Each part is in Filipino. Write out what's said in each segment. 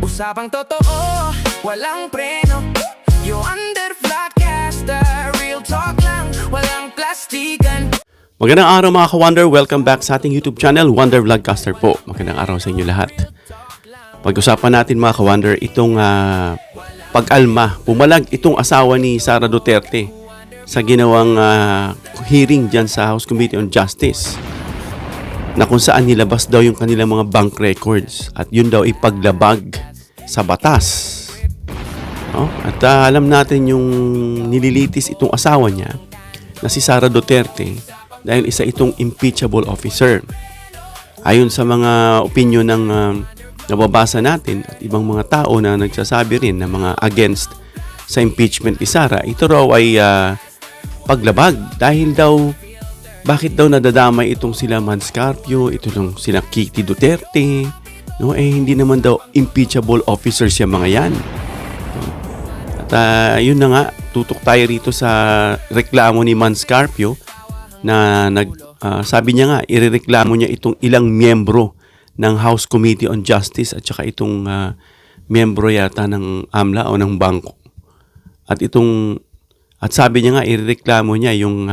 Usapang totoo, walang preno. You under Vlogcaster, real talk lang, walang plastikan. Magandang araw mga ka-Wonder, welcome back sa ating YouTube channel, Wonder Vlogcaster po. Magandang araw sa inyo lahat. Pag-usapan natin mga ka-Wonder, itong pag-alma, pumalag itong asawa ni Sara Duterte sa ginawang hearing dyan sa House Committee on Justice, na kung saan nilabas daw yung kanilang mga bank records at yun daw ipaglabag sa batas. No? At alam natin yung nililitis itong asawa niya na si Sara Duterte dahil isa itong impeachable officer. Ayon sa mga opinion ng nababasa natin at ibang mga tao na nagsasabi rin na mga against sa impeachment ni Sara, ito raw ay paglabag dahil daw bakit daw nadadamay itong sila Manscarpio, ito lang sila Kitty Duterte, no? Hindi naman daw impeachable officers yung mga yan. At yun na nga, tutok tayo rito sa reklamo ni Manscarpio na sabi niya nga, irereklamo niya itong ilang miyembro ng House Committee on Justice at saka itong miyembro yata ng AMLA o ng bangko. At sabi niya nga, irereklamo niya yung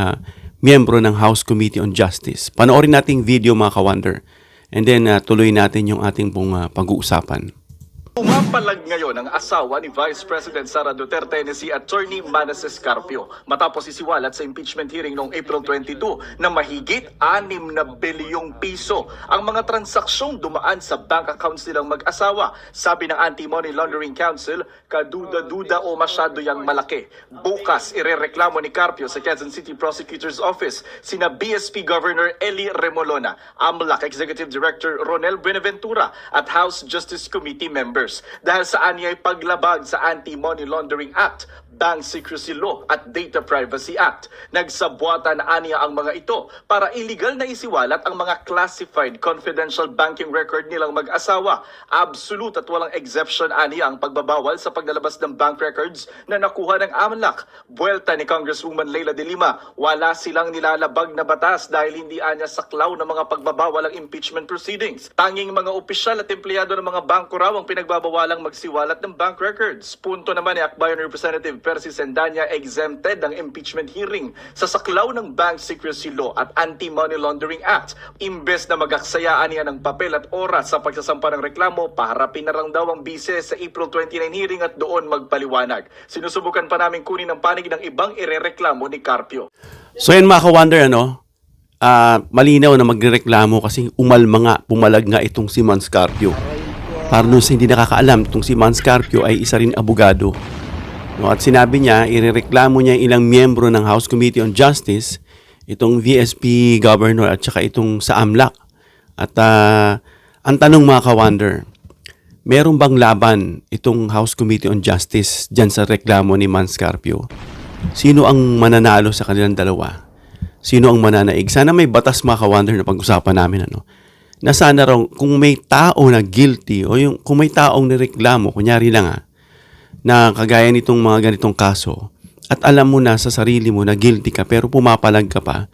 miyembro ng House Committee on Justice. Panoorin nating video mga ka-Wonder. And then tuloy natin yung ating pong pag-uusapan. Pumapalag ngayon ang asawa ni Vice President Sara Duterte na si Attorney Manasseh Scarpio matapos isiwalat sa impeachment hearing noong April 22 na mahigit 6 na bilyong piso ang mga transaksyong dumaan sa bank accounts nilang mag-asawa. Sabi ng Anti-Money Laundering Council, kaduda-duda o masyado yang malaki. Bukas, irereklamo ni Carpio sa Quezon City Prosecutor's Office sina BSP Governor Eli Remolona, AMLAC Executive Director Ronel Buenaventura at House Justice Committee members dahil sa anyay paglabag sa Anti-Money Laundering Act, Bank Secrecy Law at Data Privacy Act. Nagsabuatan na aniya ang mga ito para illegal na isiwalat ang mga classified confidential banking record nilang mag-asawa. Absolute at walang exception aniya ang pagbabawal sa paglalabas ng bank records na nakuha ng AMLAC. Buwelta ni Congresswoman Leila de Lima, wala silang nilalabag na batas dahil hindi anya saklaw ng mga pagbabawal ang impeachment proceedings. Tanging mga opisyal at empleyado ng mga bangko raw ang pinagbabawalang magsiwalat ng bank records. Punto naman ni Akbayan Representative Percy Sendanya, exempted ang impeachment hearing sa saklaw ng Bank Secrecy Law at Anti-Money Laundering Act. Imbes na magaksayaan niya ng papel at oras sa pagsasampa ng reklamo, paharapin na lang daw ang bise sa April 29 hearing at doon magpaliwanag. Sinusubukan pa namin kunin ang panig ng ibang irereklamo ni Carpio. So yan mga ka-Wonder, malinaw na magrereklamo kasi pumalag nga itong si Manscarpio. Para nung hindi nakakaalam, itong si Manscarpio ay isa rin abogado. No, at sinabi niya, irereklamo niya ilang miyembro ng House Committee on Justice, itong VSP Governor at saka itong sa AMLAC. At ang tanong mga ka-Wonder, meron bang laban itong House Committee on Justice dyan sa reklamo ni Manscarpio? Sino ang mananalo sa kanilang dalawa? Sino ang mananaig? Sana may batas mga ka-Wonder na pag-usapan namin. Na sana raw kung may tao na guilty o kung may taong nireklamo, kunyari lang na kagaya nitong mga ganitong kaso at alam mo na sa sarili mo na guilty ka pero pumapalag ka pa,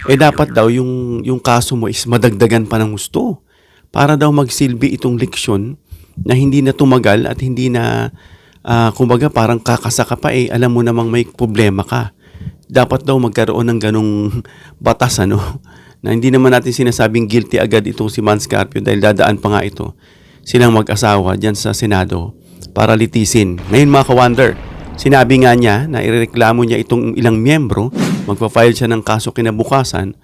dapat daw yung kaso mo is madagdagan pa ng gusto para daw magsilbi itong leksyon na hindi na tumagal at hindi na kumbaga parang kakasa ka pa alam mo namang may problema ka. Dapat daw magkaroon ng ganong batas na hindi naman natin sinasabing guilty agad itong si Manscarpio dahil dadaan pa nga ito silang mag-asawa dyan sa Senado para litisin. Ngayon mga ka-Wonder, sinabi nga niya na irereklamo niya itong ilang miyembro, magpa-file siya ng kaso kinabukasan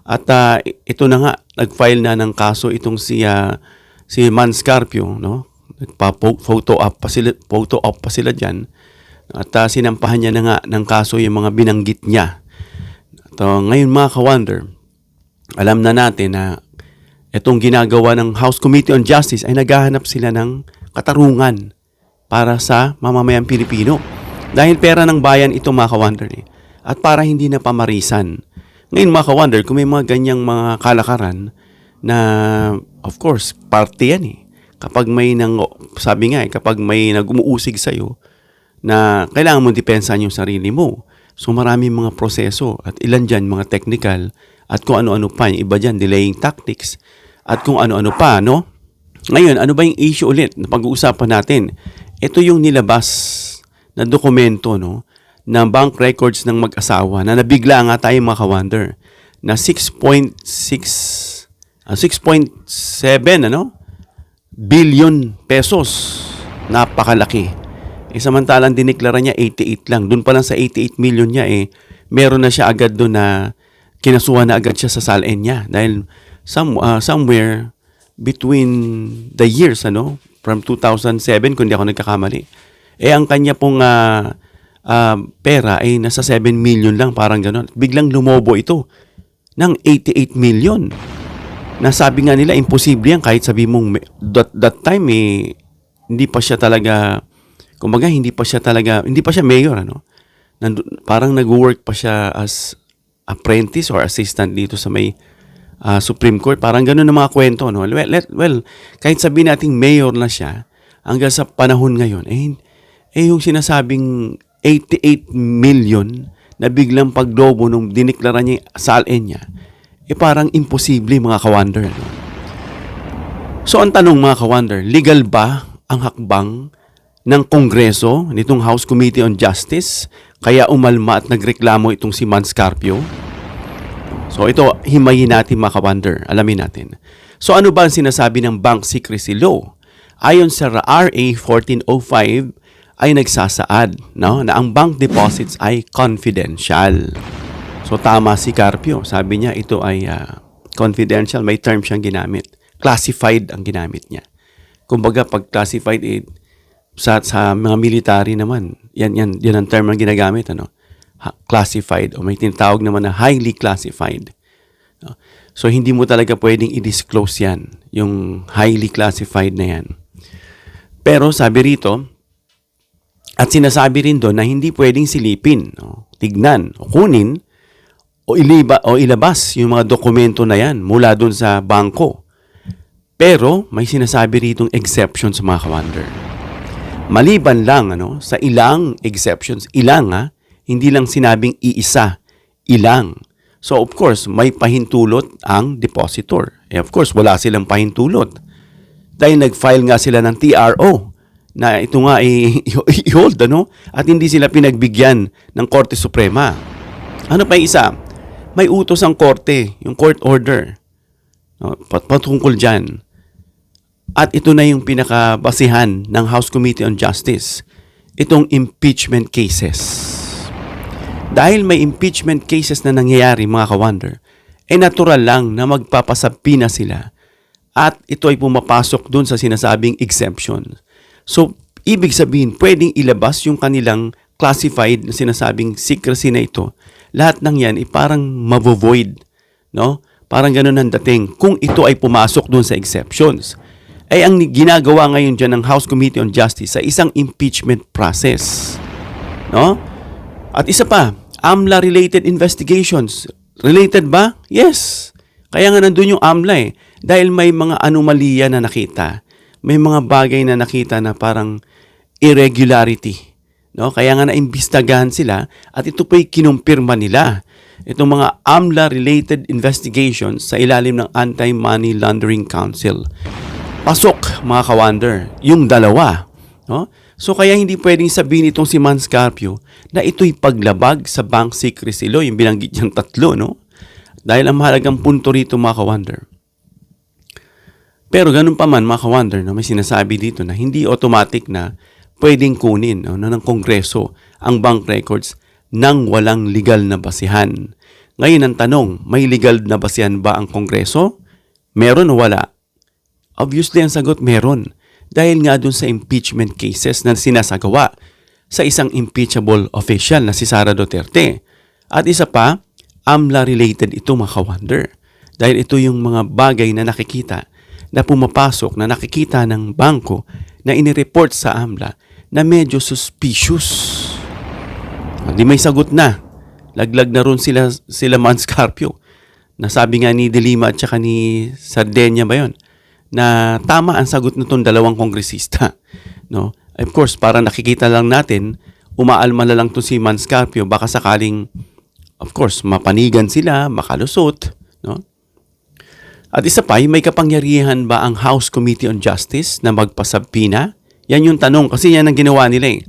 at ito na nga, nag-file na ng kaso itong si Manscarpio, no? Nagpa-photo op pa sila dyan at sinampahan niya na nga ng kaso yung mga binanggit niya. Ngayon mga ka-Wonder, alam na natin na itong ginagawa ng House Committee on Justice ay naghahanap sila ng katarungan para sa mamamayang Pilipino. Dahil pera ng bayan ito mga ka-Wonder at para hindi na pamarisan. Ngayon mga ka-Wonder, kung may mga ganyang mga kalakaran na of course, parte yan Kapag may sabi nga kapag may nag-umuusig sa'yo na kailangan mo depensahan yung sarili mo. So maraming mga proseso at ilan dyan mga technical at kung ano-ano pa. Yung iba dyan, delaying tactics at kung ano-ano pa, no? Ngayon, ano ba yung issue ulit na pag-uusapan natin? Ito yung nilabas na dokumento, no, ng bank records ng mag-asawa na nabigla nga tayo mga ka-wonder na 6.7 billion pesos. Napakalaki. Samantalang diniklara niya 88 lang. Doon pa lang sa 88 million niya meron na siya agad doon na kinasuhan na agad siya sa SALN niya dahil somewhere between the years from 2007 kung di ako nagkakamali. Ang kanya pong pera ay nasa 7 million lang, parang gano'n. Biglang lumobo ito ng 88 million. Nasabi nga nila, imposible yan kahit sabi mong that time hindi pa siya talaga, kumbaga hindi pa siya mayor, parang nag-work pa siya as apprentice or assistant dito sa may Supreme Court. Parang gano'n ang mga kwento, no? Well, kahit sabihin nating mayor na siya, hanggang sa panahon ngayon, yung sinasabing 88 million na biglang paglobo nung diniklara niya SALN niya, parang imposible mga ka-wonder. No? So ang tanong mga ka-wonder, legal ba ang hakbang ng Kongreso, nitong House Committee on Justice, kaya umalma at nagreklamo itong si Mans Carpio? So ito, himayin natin mga ka-wonder, alamin natin. So ano ba ang sinasabi ng Bank Secrecy Law? Ayon sa RA 1405 ay nagsasaad na ang bank deposits ay confidential. So tama si Carpio, sabi niya ito ay confidential, may term siyang ginamit. Classified ang ginamit niya. Kumbaga pag classified sa mga military naman, yan ang term na ginagamit, classified, o may tinatawag naman na highly classified. So hindi mo talaga pwedeng i-disclose yan, yung highly classified na yan. Pero sabi rito, at sinasabi rin doon na hindi pwedeng silipin, tignan, o kunin, o ilabas yung mga dokumento na yan mula doon sa bangko. Pero may sinasabi ritong exceptions mga ka-wonder. Maliban lang sa ilang exceptions, hindi lang sinabing iisa, ilang. So of course, may pahintulot ang depositor. Of course, wala silang pahintulot. Dahil nag-file nga sila ng TRO na ito nga i-hold, at hindi sila pinagbigyan ng Korte Suprema. Ano pa isa? May utos ang korte, yung court order, patungkol dyan. At ito na yung pinakabasihan ng House Committee on Justice, itong impeachment cases. Dahil may impeachment cases na nangyayari mga ka-wonder, natural lang na magpapasabina sila at ito ay pumapasok dun sa sinasabing exemption. So, ibig sabihin, pwedeng ilabas yung kanilang classified na sinasabing secrecy na ito. Lahat ng yan parang mavo-void, Parang ganun ang dating kung ito ay pumasok dun sa exceptions. Ang ginagawa ngayon dyan ng House Committee on Justice sa isang impeachment process. At isa pa, AMLA-related investigations. Related ba? Yes. Kaya nga nandun yung AMLA dahil may mga anomalya na nakita. May mga bagay na nakita na parang irregularity. Kaya nga naimbestagahan sila at ito po'y kinumpirma nila. Itong mga AMLA-related investigations sa ilalim ng Anti-Money Laundering Council. Pasok mga ka-wonder, yung dalawa. So kaya hindi pwedeng sabihin itong si Mans Carpio na ito'y paglabag sa Bank Secrecy Law, yung binanggit niyang tatlo, Dahil ang mahalagang punto rito mga ka-wonder. Pero ganun pa man mga ka-wonder, may sinasabi dito na hindi automatic na pwedeng kunin ng Kongreso ang bank records nang walang legal na basihan. Ngayon ang tanong, may legal na basihan ba ang Kongreso? Meron o wala? Obviously ang sagot meron. Dahil nga dun sa impeachment cases na sinasagawa sa isang impeachable official na si Sara Duterte. At isa pa, AMLA-related ito mga ka-wonder. Dahil ito yung mga bagay na nakikita, na pumapasok, na nakikita ng bangko na inireport sa AMLA na medyo suspicious. Hindi may sagot na. Laglag na ron sila Mans Carpio. Nasabi nga ni De Lima at saka ni Sardenia ba yun? Na tama ang sagot nitong dalawang kongresista. Of course, para nakikita lang natin, umaalma na lang to si Mans Carpio. Baka sakaling, of course, mapanigan sila, makalusot. At isa pa, may kapangyarihan ba ang House Committee on Justice na magpasabpina? Yan yung tanong kasi yan ang ginawa nila eh.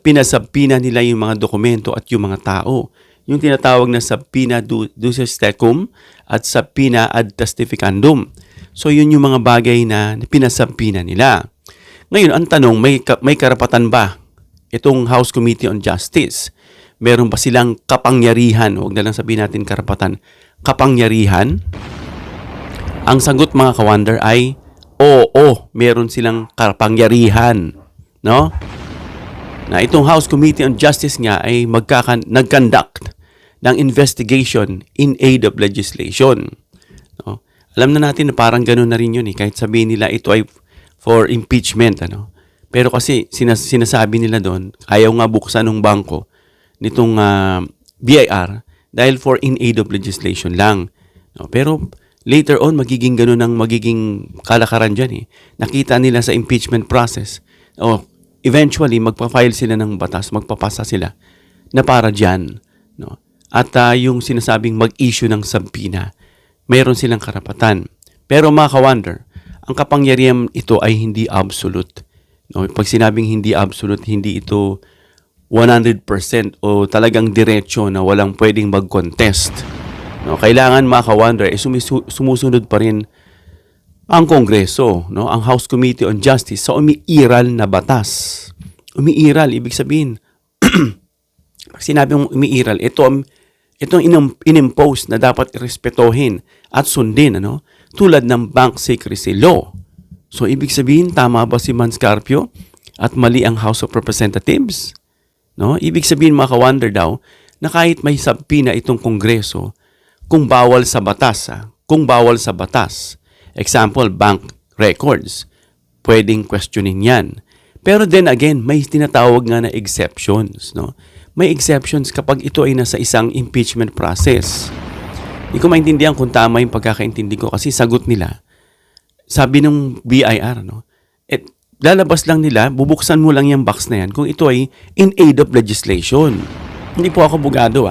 Pinasabpina nila yung mga dokumento at yung mga tao. Yung tinatawag na subpoena duces tecum at subpoena ad testificandum. So yun yung mga bagay na pinasabpina nila. Ngayon, ang tanong, may karapatan ba itong House Committee on Justice? Meron ba silang kapangyarihan? Huwag na lang sabihin natin karapatan. Kapangyarihan? Ang sagot mga ka-wonder ay oo, meron silang kapangyarihan. No? Na itong House Committee on Justice nga ay nag-conduct ng investigation in aid of legislation. No? Alam na natin na parang gano'n na rin yun eh. Kahit sabihin nila ito ay for impeachment. Ano? Pero kasi sinasabi nila doon, ayaw nga buksan ng bangko nitong BIR dahil for in aid of legislation lang. No? Pero later on, magiging gano'n ang magiging kalakaran dyan eh. Nakita nila sa impeachment process. Eventually, magpa-file sila ng batas, magpapasa sila na para dyan. No? At yung sinasabing mag-issue ng subpoena, mayroon silang karapatan. Pero mga ka-wonder, ang kapangyarihan ito ay hindi absolute. No? Pag sinabing hindi absolute, hindi ito 100% o talagang diretso na walang pwedeng mag-contest. No, kailangan mga ka-wonder, sumusunod pa rin ang Kongreso, no, ang House Committee on Justice sa umiiral na batas. Umiiral, ibig sabihin, pag sinabi mong umiiral, itong inimpose na dapat irespetohin at sundin, ano, tulad ng Bank Secrecy Law. So, ibig sabihin, tama ba si Manscarpio at mali ang House of Representatives? No? Ibig sabihin, mga ka-wonder daw, na kahit may subpoena itong Kongreso, kung bawal sa batas, example, bank records, pwedeng questionin yan. Pero then again, may tinatawag nga na exceptions. No? May exceptions kapag ito ay nasa isang impeachment process. Hindi ko maintindihan kung tama yung pagkakaintindi ko kasi sagot nila. Sabi ng BIR, no? Lalabas lang nila, bubuksan mo lang yung box na yan kung ito ay in aid of legislation. Hindi po ako abogado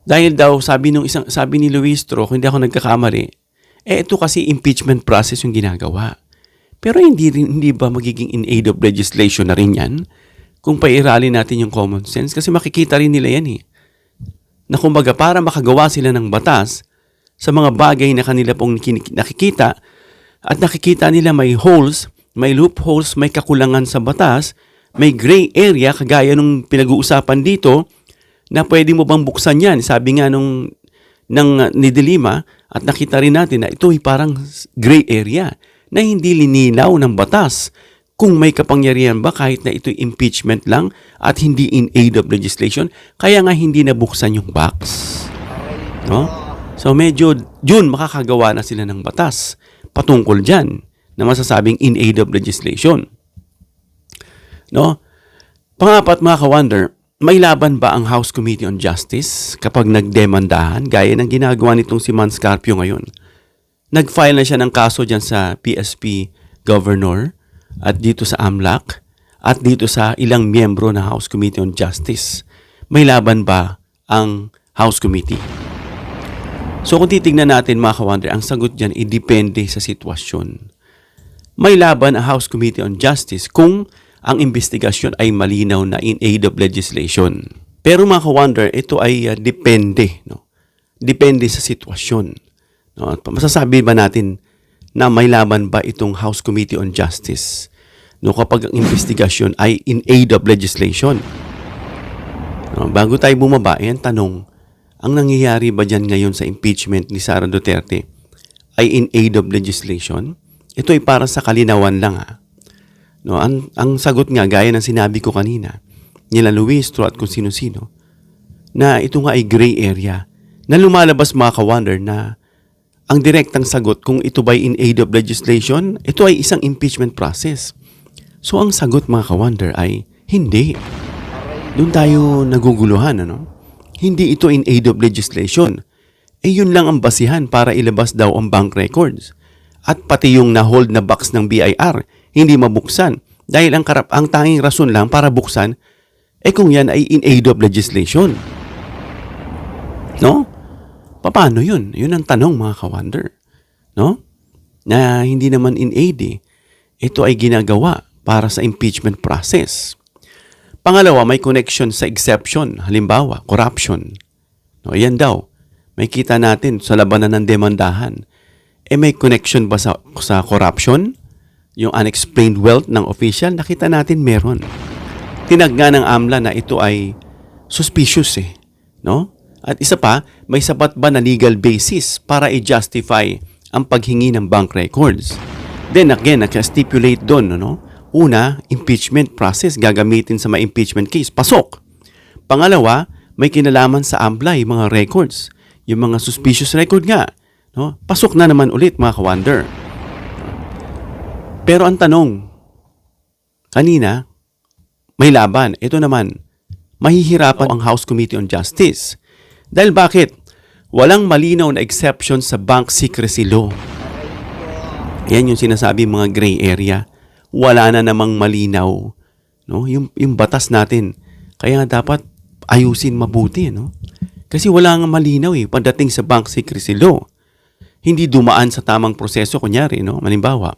Dahil daw, sabi ni Luis Tro, kung hindi ako nagkakamali, ito kasi impeachment process yung ginagawa. Pero hindi ba magiging in aid of legislation na rin yan? Kung pairalin natin yung common sense, kasi makikita rin nila yan eh. Na kumbaga, para makagawa sila ng batas sa mga bagay na kanila pong nakikita, at nakikita nila may holes, may loopholes, may kakulangan sa batas, may gray area, kagaya nung pinag-uusapan dito, na pwede mo bang buksan yan? Sabi nga ni De Lima, at nakita rin natin na ito ay parang gray area na hindi lininaw ng batas kung may kapangyarihan ba kahit na ito'y impeachment lang at hindi in aid of legislation, kaya nga hindi nabuksan yung box. No? So medyo June makakagawa na sila ng batas patungkol dyan na masasabing in aid of legislation. No? Pangapat mga ka-wonder, may laban ba ang House Committee on Justice kapag nagdemandahan gaya ng ginagawa nitong si Manscarpio ngayon? Nag-file na siya ng kaso dyan sa PSP Governor at dito sa AMLAC at dito sa ilang miyembro ng House Committee on Justice. May laban ba ang House Committee? So kung titignan natin mga ka-wonder, ang sagot dyan ay depende sa sitwasyon. May laban ang House Committee on Justice kung ang investigasyon ay malinaw na in aid of legislation. Pero mga ka-wonder, ito ay depende. No? Depende sa sitwasyon. No? Masasabi ba natin na may laban ba itong House Committee on Justice no, kapag ang investigasyon ay in aid of legislation? No? Bago tayo bumaba, yan tanong, ang nangyayari ba dyan ngayon sa impeachment ni Sara Duterte ay in aid of legislation? Ito ay para sa kalinawan lang No, ang sagot nga, gaya ng sinabi ko kanina, nila Luis Tro at kung sino-sino, na ito nga ay gray area, na lumalabas mga ka-wonder na ang direktang sagot kung ito ba in aid of legislation, ito ay isang impeachment process. So ang sagot mga ka-wonder ay hindi. Doon tayo naguguluhan, Hindi ito in aid of legislation. Yun lang ang basihan para ilabas daw ang bank records. At pati yung na-hold na box ng BIR, hindi mabuksan. Dahil ang tanging rason lang para buksan, kung yan ay in aid of legislation. No? Paano yun? Yun ang tanong mga ka-wonder. No? Na hindi naman in aid eh. Ito ay ginagawa para sa impeachment process. Pangalawa, may connection sa exception. Halimbawa, corruption. No, ayan daw. May kita natin sa labanan ng demandahan. May connection ba sa corruption? Yung unexplained wealth ng official? Nakita natin meron. Tinagga ng AMLA na ito ay suspicious eh. No? At isa pa, may sapat ba na legal basis para i-justify ang paghingi ng bank records? Then again, naka-stipulate doon, no? Una, impeachment process gagamitin sa mga impeachment case. Pasok. Pangalawa, may kinalaman sa AMLA yung mga records. Yung mga suspicious record nga. No? Pasok na naman ulit mga ka-wonder. Pero ang tanong, kanina, may laban. Ito naman, mahihirapan ang House Committee on Justice. Dahil bakit? Walang malinaw na exception sa bank secrecy law. Yan yung sinasabi mga gray area. Wala na namang malinaw. No? Yung batas natin. Kaya dapat ayusin mabuti. No? Kasi wala nga malinaw pagdating sa bank secrecy law. Hindi dumaan sa tamang proseso. Kunyari, no? Malimbawa,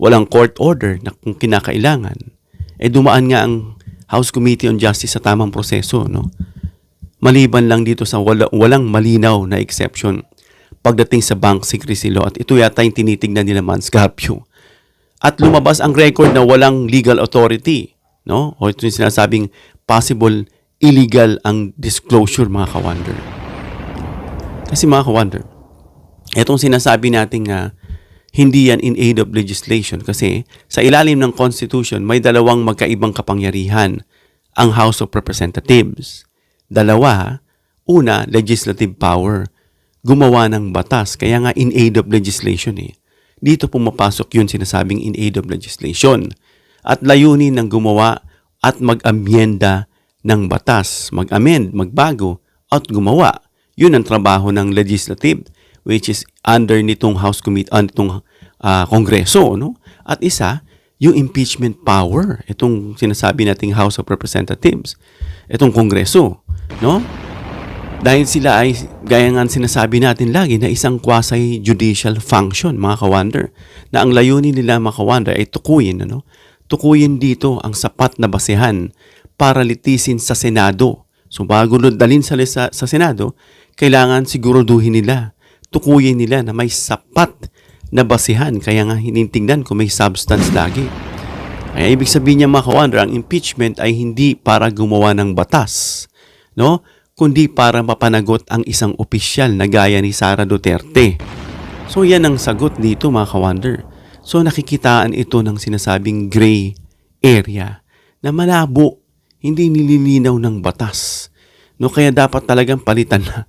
walang court order na kung kinakailangan. Dumaan nga ang House Committee on Justice sa tamang proseso. No? Maliban lang dito sa walang malinaw na exception pagdating sa bank secrecy law. At ito yata yung tinitignan nila Manscarpio. At lumabas ang record na walang legal authority. No? O ito yung sinasabing possible illegal ang disclosure mga ka-wonder. Kasi mga ka-wonder, itong sinasabi natin nga hindi yan in aid of legislation kasi sa ilalim ng Constitution may dalawang magkaibang kapangyarihan ang House of Representatives. Dalawa, una, legislative power. Gumawa ng batas, kaya nga in aid of legislation Dito pumapasok yun sinasabing in aid of legislation. At layunin ng gumawa at mag-amyenda ng batas. Mag-amend, magbago, at gumawa. Yun ang trabaho ng legislative, which is under nitong House Committee, nitong Kongreso. No? At isa, yung impeachment power. Itong sinasabi nating House of Representatives. Itong Kongreso. No? Dahil sila ay, gaya nga sinasabi natin lagi, na isang quasi-judicial function, mga ka-wonder, na ang layunin nila, mga ka-wonder, ay tukuyin. Ano? Tukuyin dito ang sapat na basehan para litisin sa Senado. So bago dalhin sa Senado, kailangan siguraduhin nila, tukuyin nila na may sapat na basehan. Kaya nga hinintingnan kung may substance lagi. Kaya ibig sabihin niya, mga ka-wonder, ang impeachment ay hindi para gumawa ng batas, no? Kundi para mapanagot ang isang opisyal na gaya ni Sara Duterte. So yan ang sagot dito mga ka-wonder. So nakikitaan ito ng sinasabing gray area na malabo, hindi nililinaw ng batas. No, kaya dapat talagang palitan na.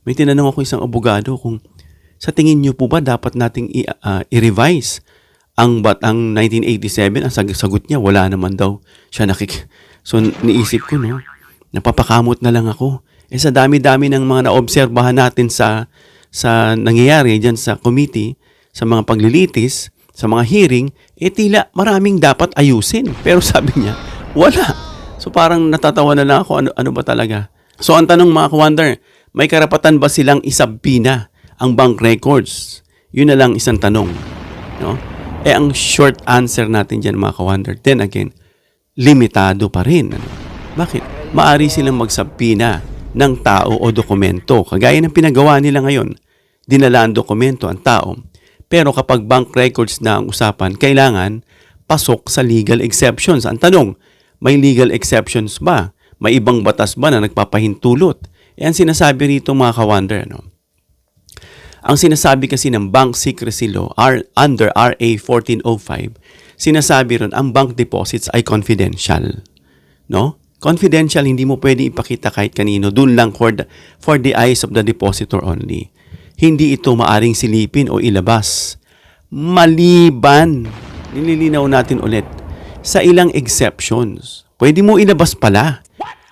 May tinanong ako isang abogado kung sa tingin niyo po ba dapat nating i-revise ang 1987? Ang sagot niya, wala naman daw siya So niisip ko, no, napapakamot na lang ako. Sa dami-dami ng mga naobserbahan natin sa nangyayari dyan sa committee, sa mga paglilitis, sa mga hearing, tila maraming dapat ayusin. Pero sabi niya, wala. So parang natatawa na lang ako, ano ba talaga? So ang tanong mga ka-wonder, may karapatan ba silang isabpina ang bank records? Yun na lang isang tanong. No? Ang short answer natin dyan mga ka-wonder, then again, limitado pa rin. Bakit? Maari silang magsabpina ng tao o dokumento. Kagaya ng pinagawa nila ngayon, dinala ang dokumento ang tao. Pero kapag bank records na ang usapan, kailangan pasok sa legal exceptions. Ang tanong, may legal exceptions ba? May ibang batas ba na nagpapahintulot? Ang sinasabi rito mga ka-wonder, no? Ang sinasabi kasi ng Bank Secrecy Law under RA 1405, sinasabi ron ang bank deposits ay confidential. No? Confidential, hindi mo pwede ipakita kahit kanino. Doon lang for the eyes of the depositor only. Hindi ito maaring silipin o ilabas. Maliban, nililinaw natin ulit, sa ilang exceptions. Pwede mo ilabas pala.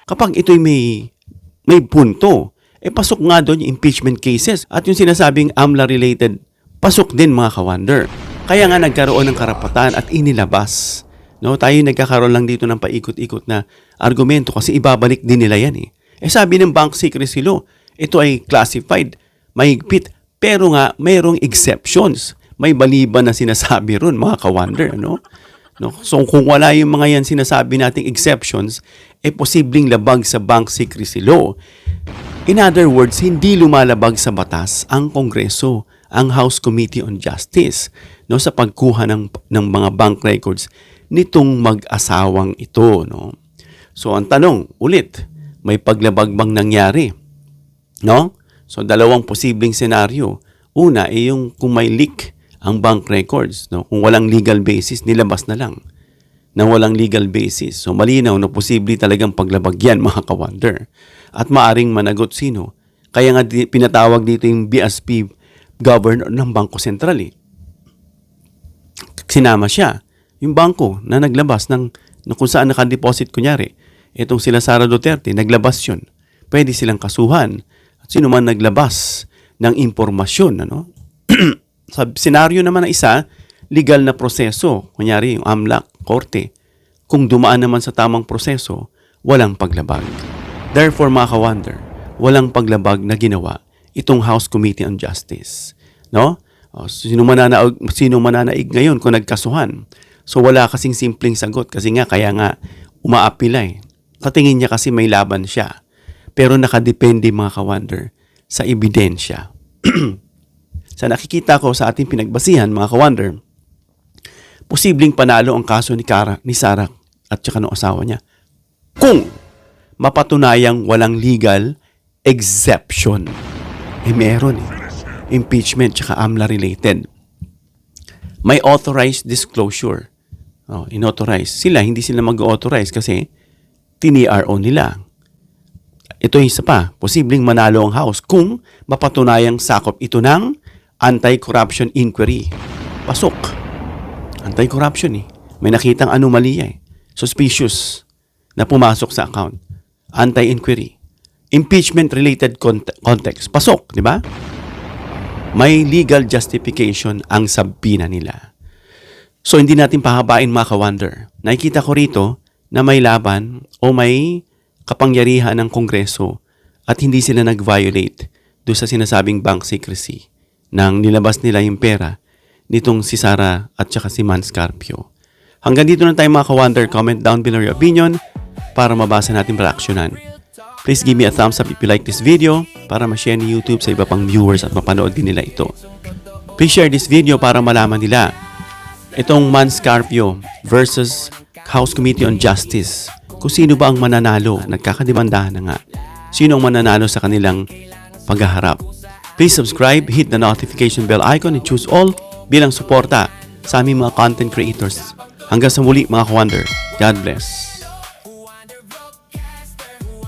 Kapag ito'y may punto, pasok nga doon yung impeachment cases. At yung sinasabing AMLA-related, pasok din mga ka-wonder. Kaya nga nagkaroon ng karapatan at inilabas. No, tayo nagkakaroon lang dito ng paikot-ikot na argumento kasi ibabalik din nila yan. Sabi ng Bank Secrecy Law, ito ay classified. mahigpit. Pero nga, mayroong exceptions. May baliban na sinasabi ron, mga ka-wonder, ano? No? So, kung wala yung mga yan sinasabi nating exceptions, posibleng labag sa bank secrecy law. In other words, hindi lumalabag sa batas ang Kongreso, ang House Committee on Justice, no, sa pagkuha ng mga bank records nitong mag-asawang ito, no? So, ang tanong, ulit, may paglabag bang nangyari? No? So, dalawang posibleng senaryo. Una, yung kung may leak ang bank records, no? Kung walang legal basis, nilabas na lang na walang legal basis. So, malinaw na posible talagang paglabag yan, mga ka-wonder. At maaring managot sino. Kaya nga pinatawag dito yung BSP governor ng Bangko Sentral. Sinama siya, yung bangko na naglabas ng kung saan nakadeposit, kunyari, itong sila Sara Duterte, naglabas yun. Pwede silang kasuhan. At sino man naglabas ng impormasyon, ano? Sa senaryo naman na isa, legal na proseso, kunyari yung AMLAC, korte, kung dumaan naman sa tamang proseso, walang paglabag. Therefore, mga ka-wonder, walang paglabag na ginawa itong House Committee on Justice. No? Sino mananaig ngayon kung nagkasuhan? So, wala kasing simpleng sagot kasi nga, kaya nga, umaapila eh. Sa tingin niya kasi may laban siya. Pero nakadepende, mga ka-wonder, sa ebidensya. Sa nakikita ko sa ating pinagbasihan, mga ka-wonder, posibleng panalo ang kaso ni Sara at saka ng asawa niya kung mapatunayang walang legal exception. Meron eh. Impeachment tsaka AMLA related. May authorized disclosure. Inauthorized. Hindi sila mag-authorize kasi tiniro nila. Ito yung isa pa. Posibleng manalo ang House kung mapatunayang sakop ito ng anti-corruption inquiry. Pasok. Anti-corruption eh. May nakitang anomalya eh. Suspicious na pumasok sa account. Anti-inquiry. Impeachment-related context. Pasok, di ba? May legal justification ang sabina nila. So, hindi natin pahabain, mga ka-wonder. Nakikita ko rito na may laban o may kapangyarihan ng Kongreso at hindi sila nag-violate doon sa sinasabing bank secrecy nang nilabas nila yung pera nitong si Sara at saka si Mans Carpio. Hanggang dito na tayo, mga ka-wonder. Comment down below your opinion para mabasa natin reaksyonan. Please give me a thumbs up if you like this video para ma-share ni YouTube sa iba pang viewers at mapanood din nila ito. Please share this video para malaman nila itong Mans Carpio versus House Committee on Justice. Kung sino ba ang mananalo, nagkakademandahan na nga. Sino ang mananalo sa kanilang paghaharap. Please subscribe, hit the notification bell icon and choose all bilang suporta sa aming mga content creators. Hanggang sa muli, mga ka-wonder. God bless.